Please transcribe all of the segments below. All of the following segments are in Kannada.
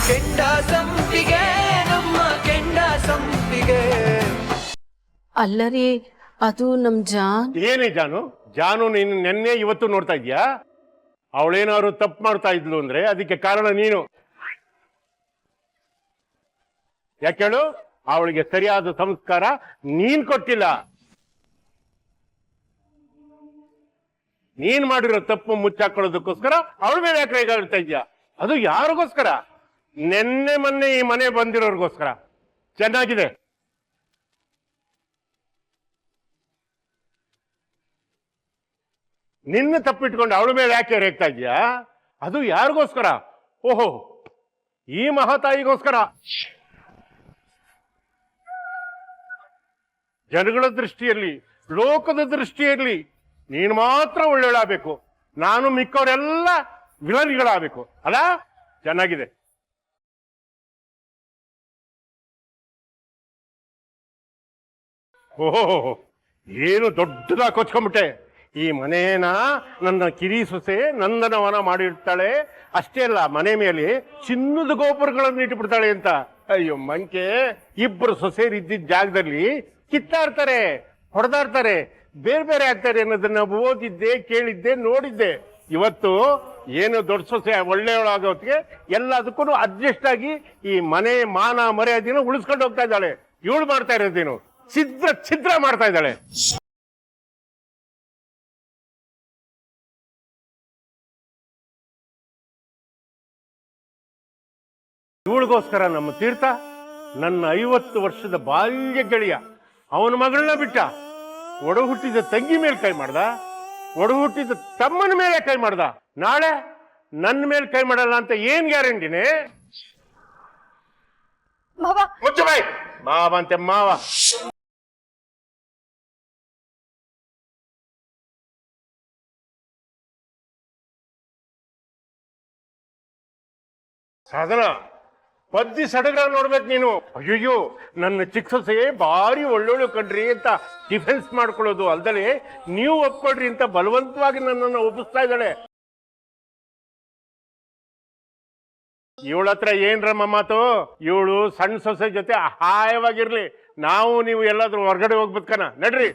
ಕೆಂಡ ಸಂಪಿಗೆ ನಮ್ಮ ಕೆಂಡ ಸಂಪಿಗೆ. ಅಲ್ಲರಿ ಅದು ನಮ್ ಜಾನ್. ಏನೇ ಜಾನು? ಜಾನು ನೀನು ನೆನ್ನೆ ಇವತ್ತು ನೋಡ್ತಾ ಇದ್ಯಾ? ಅವಳೇನಾದ್ರು ತಪ್ಪು ಮಾಡ್ತಾ ಇದ್ಲು ಅಂದ್ರೆ ಅದಕ್ಕೆ ಕಾರಣ ನೀನು. ಯಾಕೇಳು? ಅವಳಿಗೆ ಸರಿಯಾದ ಸಂಸ್ಕಾರ ನೀನ್ ಕೊಟ್ಟಿಲ್ಲ. ನೀನ್ ಮಾಡಿರೋ ತಪ್ಪು ಮುಚ್ಚಾಕೊಳ್ಳೋದಕ್ಕೋಸ್ಕರ ಅವಳ ಮೇಲೆ ಯಾಕೆ ರೇಗಾಡ್ತಾ ಇದ್ಯಾ? ಅದು ಯಾರಿಗೋಸ್ಕರ? ನೆನ್ನೆ ಮೊನ್ನೆ ಈ ಮನೆ ಬಂದಿರೋರ್ಗೋಸ್ಕರ. ಚೆನ್ನಾಗಿದೆ. ನಿನ್ನ ತಪ್ಪಿಟ್ಕೊಂಡು ಅವಳ ಮೇಲೆ ಯಾಕೆ ರೇಗ್ತಾ ಇದ್ಯಾ? ಅದು ಯಾರಿಗೋಸ್ಕರ? ಓಹೋ, ಈ ಮಹಾತಾಯಿಗೋಸ್ಕರ. ಜನಗಳ ದೃಷ್ಟಿಯಲ್ಲಿ, ಲೋಕದ ದೃಷ್ಟಿಯಲ್ಲಿ ನೀನು ಮಾತ್ರ ಒಳ್ಳೆಯಳಾಗಬೇಕು. ನಾನು ಮಿಕ್ಕವರೆಲ್ಲ ವಿಲನ್ಗಳಾಗಬೇಕು ಅಲ್ಲ? ಚೆನ್ನಾಗಿದೆ. ಓಹೋ, ಏನು ದೊಡ್ಡದಾಗಿ ಕೊಚ್ಕೊಂಡ್ಬಿಟ್ಟೆ. ಈ ಮನೇನ ನನ್ನ ಕಿರಿ ಸೊಸೆ ನಂದನವನ ಮಾಡಿರ್ತಾಳೆ. ಅಷ್ಟೇ ಅಲ್ಲ, ಮನೆ ಮೇಲೆ ಚಿನ್ನದ ಗೋಪುರಗಳನ್ನು ಇಟ್ಟುಬಿಡ್ತಾಳೆ ಅಂತ. ಅಯ್ಯೋ ಮಂಕೆ, ಇಬ್ಬರು ಸೊಸೆಯರಿದ್ದಿದ್ದ ಜಾಗದಲ್ಲಿ ಕಿತ್ತಾಡ್ತಾರೆ, ಹೊಡೆದಾಡ್ತಾರೆ, ಬೇರೆ ಬೇರೆ ಆಗ್ತಾರೆ ಅನ್ನೋದನ್ನ ಓದಿದ್ದೆ, ಕೇಳಿದ್ದೆ, ನೋಡಿದ್ದೆ. ಇವತ್ತು ಏನು ದೊಡ್ಡ ಸೊಸೆ ಒಳ್ಳೆಯವಳಾಗೋತ್ತಿಗೆ ಎಲ್ಲದಕ್ಕೂ ಅಡ್ಜಸ್ಟ್ ಆಗಿ ಈ ಮನೆ ಮಾನ ಮರ್ಯಾದೆನ ಉಳಿಸ್ಕೊಂಡು ಹೋಗ್ತಾ ಇದ್ದಾಳೆ. ಇವಳು ಮಾಡ್ತಾ ಇರೋದೇನು? ಛಿದ್ರ ಮಾಡ್ತಾ ಇದ್ದಾಳೆ. ಇವಳಿಗೋಸ್ಕರ ನಮ್ಮ ತೀರ್ಥ ನನ್ನ 50 ವರ್ಷದ ಬಾಲ್ಯ ಗೆಳೆಯ ಅವನ ಮಗಳನ್ನ ಬಿಟ್ಟ. ಒಡ ಹುಟ್ಟಿದ ತಂಗಿ ಮೇಲೆ ಕೈ ಮಾಡ್ದ, ಒಡ ಹುಟ್ಟಿದ ತಮ್ಮನ ಮೇಲೆ ಕೈ ಮಾಡ್ದ. ನಾಳೆ ನನ್ನ ಮೇಲೆ ಕೈ ಮಾಡಲ್ಲ ಅಂತ ಏನ್ ಗ್ಯಾರಂಟಿನೇ? ಮುಚ್ಚು ಬಾಯ್. ಮಾವ ಅಂತೆ ಮಾವ. ಸಾಧನ ಪದ್ದಿ ಸಡಗರ ನೋಡ್ಬೇಕು ನೀನು. ಅಯ್ಯೋ, ನನ್ನ ಚಿಕ್ಕ ಸೊಸೆ ಭಾರಿ ಒಳ್ಳೊಳ್ಳೆ ಕಣ್ರಿ ಅಂತ ಡಿಫೆನ್ಸ್ ಮಾಡ್ಕೊಳ್ಳೋದು ಅಲ್ದಲೆ ನೀವು ಒಪ್ಕೊಳ್ರಿ ಅಂತ ಬಲವಂತವಾಗಿ ನನ್ನನ್ನು ಒಪ್ಪಿಸ್ತಾ ಇದ್ದಾಳೆ. ಇವಳ ಹತ್ರ ಏನ್ರಮ್ಮ ಮಾತು? ಇವಳು ಸಣ್ಣ ಸೊಸೆ ಜೊತೆ ಹಾಯವಾಗಿರ್ಲಿ, ನಾವು ನೀವು ಎಲ್ಲಾದ್ರೂ ಹೊರಗಡೆ ಹೋಗ್ಬೇಕನ. ನಡ್ರಿ.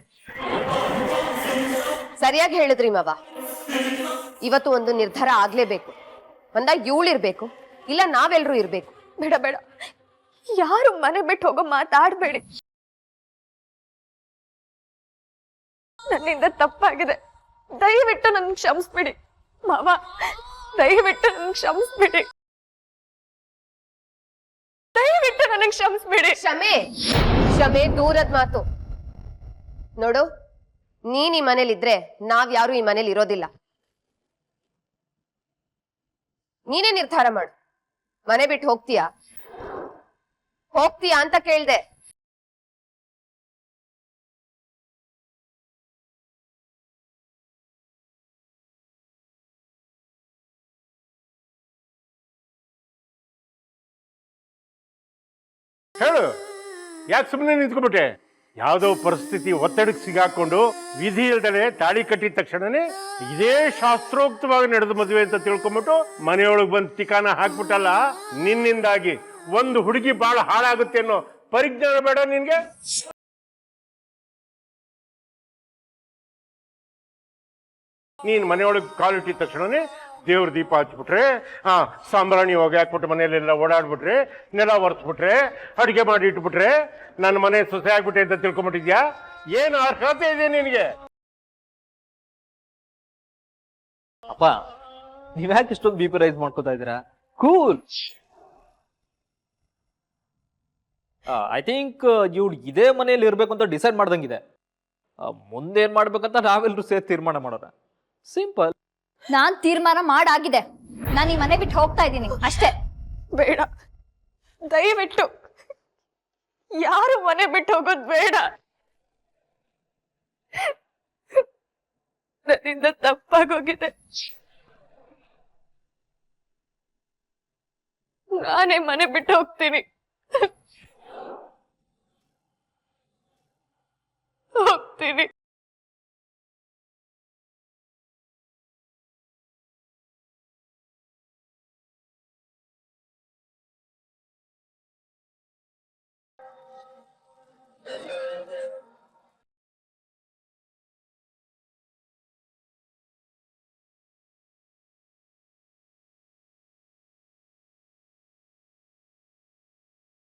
ಸರಿಯಾಗಿ ಹೇಳಿದ್ರಿ ಮಾವ. ಇವತ್ತು ಒಂದು ನಿರ್ಧಾರ ಆಗ್ಲೇಬೇಕು. ಒಂದಾಗ ಇವಳಿರ್ಬೇಕು, ಇಲ್ಲ ನಾವೆಲ್ರೂ ಇರ್ಬೇಕು. ಬೇಡ ಬೇಡ, ಯಾರು ಮನೆ ಬಿಟ್ಟು ಹೋಗೋ ಮಾತಾಡ್ಬೇಡಿ. ನನ್ನಿಂದ ತಪ್ಪಾಗಿದೆ, ದಯವಿಟ್ಟು ನನ್ ಕ್ಷಮಿಸ್ಬಿಡಿ ಮಾವ. ದಯವಿಟ್ಟು ನನ್ ಕ್ಷಮಿಸ್ಬಿಡಿ, ದಯವಿಟ್ಟು ನನಗೆ ಕ್ಷಮಿಸ್ಬಿಡಿ. ಕ್ಷಮೆ ದೂರದ ಮಾತು. ನೋಡು, ನೀನ್ ಈ ಮನೇಲಿದ್ರೆ ನಾವ್ ಯಾರು ಈ ಮನೇಲಿ ಇರೋದಿಲ್ಲ. ನೀನೇ ನಿರ್ಧಾರ ಮಾಡು. ಮನೆ ಬಿಟ್ಟು ಹೋಗ್ತೀಯಾ ಅಂತ ಕೇಳ್ದೆ. ಹೇಳು, ಯಾಕೆ ಸುಮ್ಮನೆ ನಿಂತ್ಕೊಂಡ್ಬಿಟ್ಟೆ? ಯಾವುದೋ ಪರಿಸ್ಥಿತಿ ಒತ್ತಡಕ್ಕೆ ಸಿಗಾಕೊಂಡು ವಿಧಿ ಇಲ್ದಲೆ ತಾಳಿ ಕಟ್ಟಿದ ತಕ್ಷಣನೇ ಇದೇ ಶಾಸ್ತ್ರೋಕ್ತವಾಗಿ ನಡೆದ ಮದುವೆ ಅಂತ ತಿಳ್ಕೊಂಡ್ಬಿಟ್ಟು ಮನೆಯೊಳಗೆ ಬಂದು ಟಿಕಾನ ಹಾಕ್ಬಿಟ್ಟಲ್ಲ. ನಿನ್ನಿಂದಾಗಿ ಒಂದು ಹುಡುಗಿ ಬಾಳ ಹಾಳಾಗುತ್ತೆ ಅನ್ನೋ ಪರಿಜ್ಞಾನ ಬೇಡ ನಿನ್ಗೆ? ನೀನ್ ಮನೆಯೊಳಗೆ ಕಾಲಿಟ್ಟಿದ ತಕ್ಷಣನೇ ದೇವ್ರ ದೀಪ ಹಚ್ಬಿಟ್ರೆ, ಸಾಂಬ್ರಾಣಿ ಹೋಗಿ ಹಾಕ್ಬಿಟ್ಟು ಮನೆಯಲ್ಲೆಲ್ಲ ಓಡಾಡ್ಬಿಟ್ರೆ, ನೆಲ ಒರೆಸ್ಬಿಟ್ರೆ, ಅಡುಗೆ ಮಾಡಿ ಇಟ್ಬಿಟ್ರೆ ನನ್ನ ಮನೆ ಸೊಸೆ ಆಗ್ಬಿಟ್ಟೆ ಅಂತ ತಿಳ್ಕೊಂಬಿಟ್ಟಿದ್ಯಾ? ಏನು ಅರ್ಹತೆ ಇದೆ ನಿನಗೆ? ಅಪ್ಪ, ನೀವ್ಯಾಕೆ ಇಷ್ಟೊಂದು ಬಿ ಪಿ ರೈಸ್ ಮಾಡ್ಕೋತಾ ಇದ್ದೀರಾ? ಕೂಲ್. ಐ ಥಿಂಕ್ ಇವ್ಳು ಇದೇ ಮನೆಯಲ್ಲಿ ಇರ್ಬೇಕು ಅಂತ ಡಿಸೈಡ್ ಮಾಡ್ದಂಗಿದೆ. ಮುಂದೇನ್ ಮಾಡ್ಬೇಕಂತ ನಾವೆಲ್ಲರೂ ಸೇರಿ ತೀರ್ಮಾನ ಮಾಡೋಣ. ಸಿಂಪಲ್. ನಾನ್ ತೀರ್ಮಾನ ಮಾಡಾಗಿದೆ. ನಾನು ಈ ಮನೆ ಬಿಟ್ಟು ಹೋಗ್ತಾ ಇದ್ದೀನಿ ಅಷ್ಟೇ. ಬೇಡ, ದಯವಿಟ್ಟು ಯಾರು ಮನೆ ಬಿಟ್ಟು ಹೋಗೋದು ಬೇಡ. ನನ್ನಿಂದ ತಪ್ಪಾಗೋಗಿದೆ. ನಾನೇ ಮನೆ ಬಿಟ್ಟು ಹೋಗ್ತೀನಿ.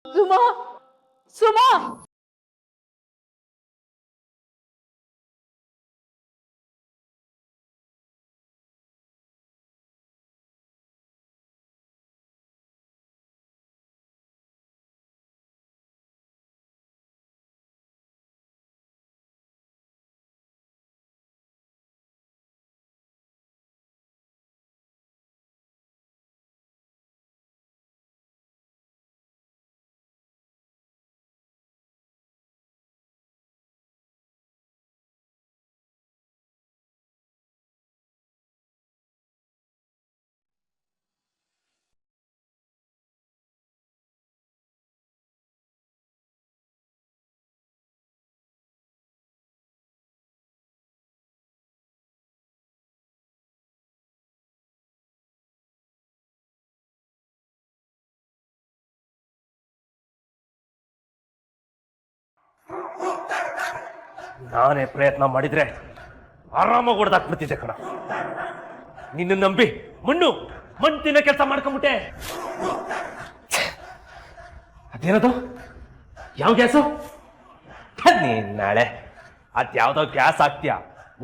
ಸುಮಾ ಸುಮಾ ನಾನೇ ಪ್ರಯತ್ನ ಮಾಡಿದ್ರೆ ಆರಾಮಾಗಿ ಹೊಡೆದಾಕ್ಬಿಡ್ತಿದ್ದೆ ಕಣ. ನಿನ್ನ ನಂಬಿ ಮಣ್ಣು ತಿನ್ನೋ ಕೆಲಸ ಮಾಡ್ಕೊಂಬಿಟ್ಟೆ. ಅದೇನದು? ಯಾವ ಗ್ಯಾಸು? ನೀನ್ ನಾಳೆ ಅದ್ಯಾವ್ದೋ ಗ್ಯಾಸ್ ಹಾಕ್ತೀಯ,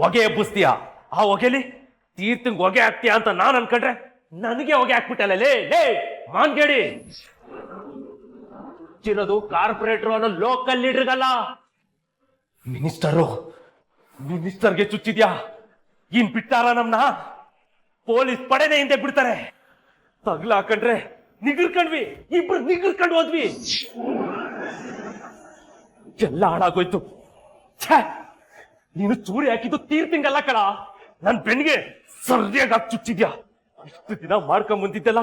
ಹೊಗೆ ಎಬ್ಬಿಸ್ತೀಯ. ಆ ಹೊಗೆಲಿ ತೀರ್ಥಂಗ್ ಹೊಗೆ ಹಾಕ್ತೀಯ ಅಂತ ನಾನು ಅನ್ಕೊಂಡ್ರೆ ನನಗೆ ಹೊಗೆ ಹಾಕ್ಬಿಟ್ಟಲ್ಲ. ಲೇ ಲೇ ಮಾನ್ಗೇಡಿ, ಚಿರೋದು ಕಾರ್ಪೊರೇಟ್ರು ಅನ್ನೋ ಲೋಕಲ್ ಲೀಡರ್ಗಲ್ಲ, ಮಿನಿಸ್ಟರ್ಗೆ ಚುಚ್ಚಿದ್ಯಾ? ಇನ್ ಬಿಟ್ಟಾರ ನಮ್ನ ಪೊಲೀಸ್ ಪಡೆನೆ ಹಿಂದೆ ಬಿಡ್ತಾರೆ. ತಗ್ಲ ಹಾಕೊಂಡ್ರೆ ನಿಗಿರ್ಕೊಂಡ್ವಿ, ಇಬ್ರು ನಿಗಿರ್ಕೊಂಡು ಹೋದ್ವಿ, ಎಲ್ಲ ಹಾಳಾಗೋಯ್ತು. ನೀನು ಚೂರಿ ಹಾಕಿದ್ದು ತೀರ್ತಿಂಗಲ್ಲ ಕಣ, ನನ್ ಬೆನ್ನಿಗೆ ಸರಿಯಾಗಿ ಚುಚ್ಚಿದ್ಯಾ. ಇಷ್ಟು ದಿನ ಮಾಡ್ಕೊಂಡ್ ಬಂದಿದ್ದೆಲ್ಲ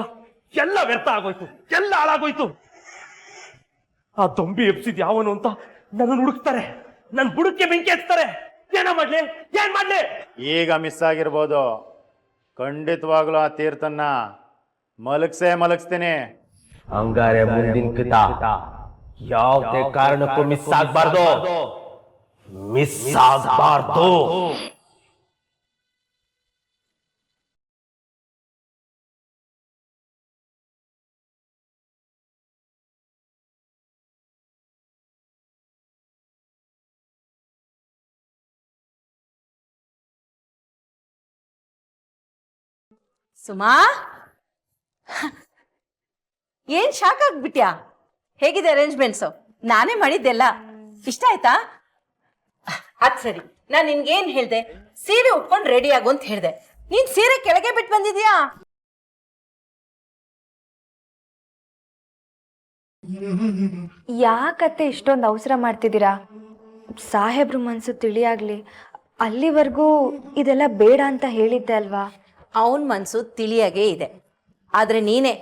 ಎಲ್ಲ ವ್ಯರ್ಥ ಆಗೋಯ್ತು, ಎಲ್ಲ ಹಾಳಾಗೋಯ್ತು. ಆ ದೊಂಬಿ ಎಬ್ಸಿದ್ ಯಾವನು ಅಂತ ನನ್ನ ಹುಡುಕ್ತಾರೆ, ನನ್ ಬುಡಕ್ಕೆ ಬೆಂಕಿ ಹಚ್ತಾರೆ. ಏನ್ ಮಾಡ್ಲಿ? ಈಗ ಮಿಸ್ ಆಗಿರ್ಬೋದು, ಖಂಡಿತವಾಗ್ಲೂ ಆ ತೀರ್ಥನ್ನ ಮಲಗಿಸ್ತೀನಿ. ಹಂಗಾರೆ ಮುಂದಿನ ಕಿತ ಯಾವುದೇ ಕಾರಣಕ್ಕೂ ಮಿಸ್ ಆಗ್ಬಾರ್ದು. ಸುಮಾ ಏನ್ ಶಾಕ್ ಆಗ್ಬಿಟ್ಯಾ? ಹೇಗಿದೆ ಅರೇಂಜ್ಮೆಂಟ್ಸು? ನಾನೇ ಮಾಡಿದ್ದೆಲ್ಲ ಇಷ್ಟ ಆಯ್ತಾ? ಅದ್ ಸರಿ, ನಾನ್ ನಿನ್ಗೇನ್ ಹೇಳ್ದೆ? ಸೀರೆ ಉಟ್ಕೊಂಡು ರೆಡಿ ಆಗು ಅಂತ ಹೇಳ್ದೆ. ನೀನ್ ಸೀರೆ ಕೆಳಗೆ ಬಿಟ್ಟು ಬಂದಿದ್ಯಾ? ಯಾಕತ್ತೆ ಇಷ್ಟೊಂದು ಅವಸರ ಮಾಡ್ತಿದ್ದೀರಾ? ಸಾಹೇಬ್ರು ಮನ್ಸು ತಿಳಿಯಾಗ್ಲಿ ಅಲ್ಲಿವರೆಗೂ ಇದೆಲ್ಲ ಬೇಡ ಅಂತ ಹೇಳಿದ್ದೆ ಅಲ್ವಾ? ಅವನ್ ಮನ್ಸು ತಿಳಿಯಾಗೇ ಇದೆ, ಆದ್ರೆ ನೀನೇ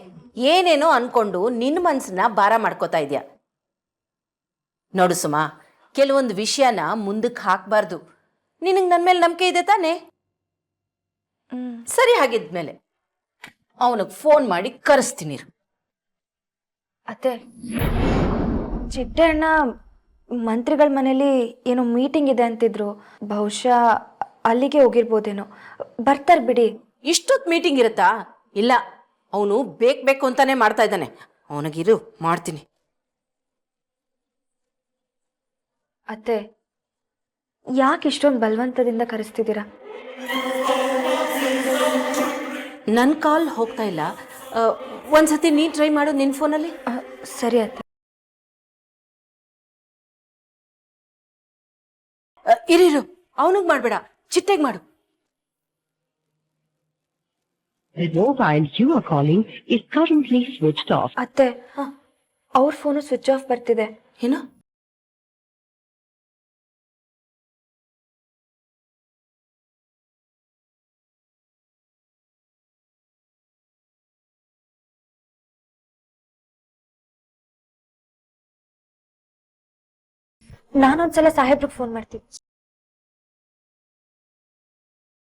ಏನೇನೋ ಅನ್ಕೊಂಡು ನಿನ್ನ ಮನ್ಸನ್ನ ಭಾರ ಮಾಡ್ಕೋತಾ ಇದ್ಯಾ. ನೋಡು ಸುಮಾ, ಕೆಲವೊಂದು ವಿಷಯನ ಮುಂದಕ್ಕೆ ಹಾಕ್ಬಾರ್ದು. ನಿನಗೆ ನನ್ನ ಮೇಲೆ ನಂಬಿಕೆ ಇದೆ ತಾನೇ? ಸರಿ, ಹಾಗಿದ್ಮೇಲೆ ಅವನಿಗೆ ಫೋನ್ ಮಾಡಿ ಕರೆಸ್ತೀನಿ. ಅತ್ತೆ, ಚಿಟ್ಟಣ್ಣ ಮಂತ್ರಿಗಳ ಮನೇಲಿ ಏನೋ ಮೀಟಿಂಗ್ ಇದೆ ಅಂತಿದ್ರು, ಬಹುಶಃ ಅಲ್ಲಿಗೆ ಹೋಗಿರ್ಬೋದೇನೋ. ಬರ್ತಾರೆ ಬಿಡಿ. ಇಷ್ಟೊತ್ತು ಮೀಟಿಂಗ್ ಇರುತ್ತಾ? ಇಲ್ಲ, ಅವನು ಬೇಕು ಅಂತಾನೆ ಮಾಡ್ತಾ ಇದ್ದಾನೆ. ಅವನಿಗಿರು, ಮಾಡ್ತೀನಿ. ಅತ್ತೆ, ಯಾಕೆ ಇಷ್ಟೊಂದು ಬಲವಂತದಿಂದ ಕರೆಸ್ತಿದ್ದೀರಾ? ನನ್ನ ಕಾಲ್ ಹೋಗ್ತಾ ಇಲ್ಲ, ಒಂದ್ಸತಿ ನೀ ಟ್ರೈ ಮಾಡು ನಿನ್ನ ಫೋನಲ್ಲಿ. ಸರಿ ಅತ್ತೆ. ಇರಿರು, ಅವನಿಗೆ ಮಾಡಬೇಡ, ಚಿಟ್ಟೆಗೆ ಮಾಡು. The mobile you are calling is currently switched off. ಅತ್ತೆ, ಅವ್ರ ಫೋನು ಸ್ವಿಚ್ ಆಫ್ ಬರ್ತಿದೆ. ಏನು? ನಾನೊಂದ್ಸಲ ಸಾಹೇಬ್ರಿಗೆ ಫೋನ್ ಮಾಡ್ತೀನಿ.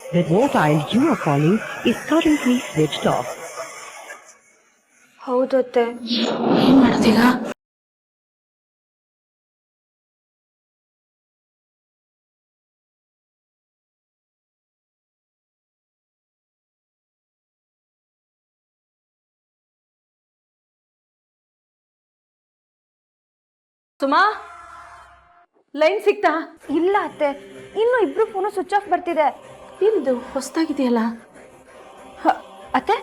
The mobile you are calling is currently switched off. ಹೌದು ಅತ್ತೆ. ಏನ್ ಮಾಡೋದೀಗ? ಸುಮಾ, ಲೈನ್ ಸಿಕ್ತಾ? ಇಲ್ಲ ಅತ್ತೆ, ಇನ್ನು ಇಬ್ರು ಫೋನು ಸ್ವಿಚ್ ಆಫ್ ಬರ್ತಿದೆ. ಏನಿದು ಹೊಸ್ದಾಗಿದೆಯಲ್ಲ? ಅತ್ತೆ,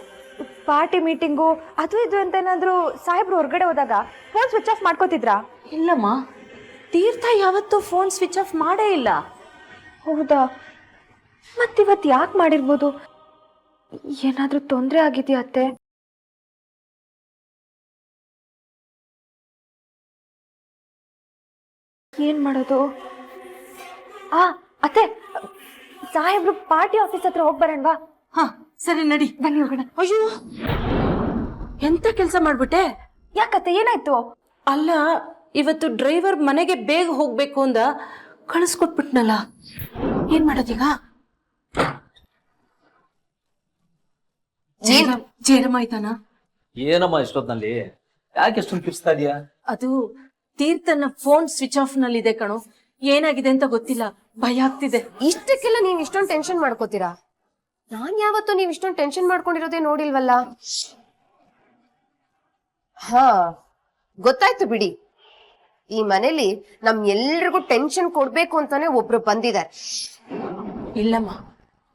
ಪಾರ್ಟಿ ಮೀಟಿಂಗು ಅದು ಇದು ಅಂತ ಏನಾದ್ರು ಸಾಹೇಬ್ರು ಹೊರಗಡೆ ಹೋದಾಗ ಫೋನ್ ಸ್ವಿಚ್ ಆಫ್ ಮಾಡ್ಕೋತಿದ್ರಾ? ಇಲ್ಲಮ್ಮ, ತೀರ್ಥ ಯಾವತ್ತೂ ಫೋನ್ ಸ್ವಿಚ್ ಆಫ್ ಮಾಡೇ ಇಲ್ಲ. ಹೌದಾ? ಮತ್ತಿವತ್ತು ಯಾಕೆ ಮಾಡಿರ್ಬೋದು? ಏನಾದ್ರೂ ತೊಂದರೆ ಆಗಿದೆಯಾ ಅತ್ತೆ? ಏನ್ ಮಾಡೋದು? ಅತ್ತೆ, ಸಾಹೇಬ್ರು ಪಾರ್ಟಿ ಆಫೀಸ್ ಹತ್ರ ಹೋಗಿ ಬರೋಣವಾ? ಹಾ ಸರಿ, ನಡಿ. ಬನ್ನಿ ಹೋಗೋಣ. ಅಯ್ಯೋ, ಎಂತ ಕೆಲಸ ಮಾಡ್ಬಿಟ್ಟೆ? ಯಾಕತ್ತೆ, ಏನಾಯ್ತು? ಅಲ್ಲ, ಇವತ್ತು ಡ್ರೈವರ್ ಮನೆಗೆ ಬೇಗ ಹೋಗ್ಬೇಕು ಅಂದ, ಕಳಿಸ್ಕೊಟ್ಬಿಟ್ನಲ್ಲ. ಏನ್ ಮಾಡೋದೀಗ? ಜೇರಮ್ಮ ಆಯ್ತಾನ? ಏನಮ್ಮ ಇಷ್ಟೊತ್ನಲ್ಲಿ ಯಾಕೆ ಎಷ್ಟೊಂದು ಕಿರ್ಸ್ತಾ ಇದೀಯಾ? ಅದು ತೀರ್ಥನ ಫೋನ್ ಸ್ವಿಚ್ ಆಫ್ ನಲ್ಲಿ ಇದೆ ಕಣೋ. ಏನಾಗಿದೆ ಅಂತ ಗೊತ್ತಿಲ್ಲ, ಭಯ ಆಗ್ತಿದೆ. ಇಷ್ಟಕ್ಕೆಲ್ಲ ನೀವ್ ಇಷ್ಟೊಂದು ಟೆನ್ಷನ್ ಮಾಡ್ಕೋತೀರಾ? ನಾನ್ ಯಾವತ್ತೂ ನೀವ್ ಇಷ್ಟೊಂದು ಟೆನ್ಷನ್ ಮಾಡ್ಕೊಂಡಿರೋದೇ ನೋಡಿಲ್ವಲ್ಲ. ಹಾ, ಗೊತ್ತಾಯ್ತು ಬಿಡಿ. ಈ ಮನೇಲಿ ನಮ್ ಎಲ್ರಿಗೂ ಟೆನ್ಷನ್ ಕೊಡ್ಬೇಕು ಅಂತಾನೆ ಒಬ್ರು ಬಂದಿದ್ದಾರೆ. ಇಲ್ಲಮ್ಮ,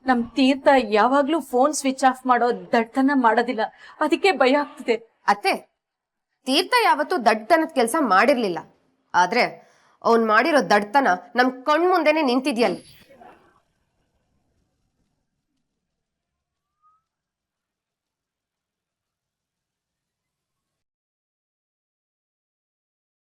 ನಮ್ ತೀರ್ಥ ಯಾವಾಗ್ಲೂ ಫೋನ್ ಸ್ವಿಚ್ ಆಫ್ ಮಾಡೋ ದಡ್ತನ ಮಾಡೋದಿಲ್ಲ, ಅದಕ್ಕೆ ಭಯ ಆಗ್ತಿದೆ. ಅತ್ತೆ, ತೀರ್ಥ ಯಾವತ್ತೂ ದಡ್ತನದ ಕೆಲಸ ಮಾಡಿರ್ಲಿಲ್ಲ. ಆದ್ರೆ ಅವ್ನ್ ಮಾಡಿರೋ ದಡ್ತನ ನಮ್ ಕಣ್ ಮುಂದೆನೆ ನಿಂತಿದ್ಯಲ್ಲ,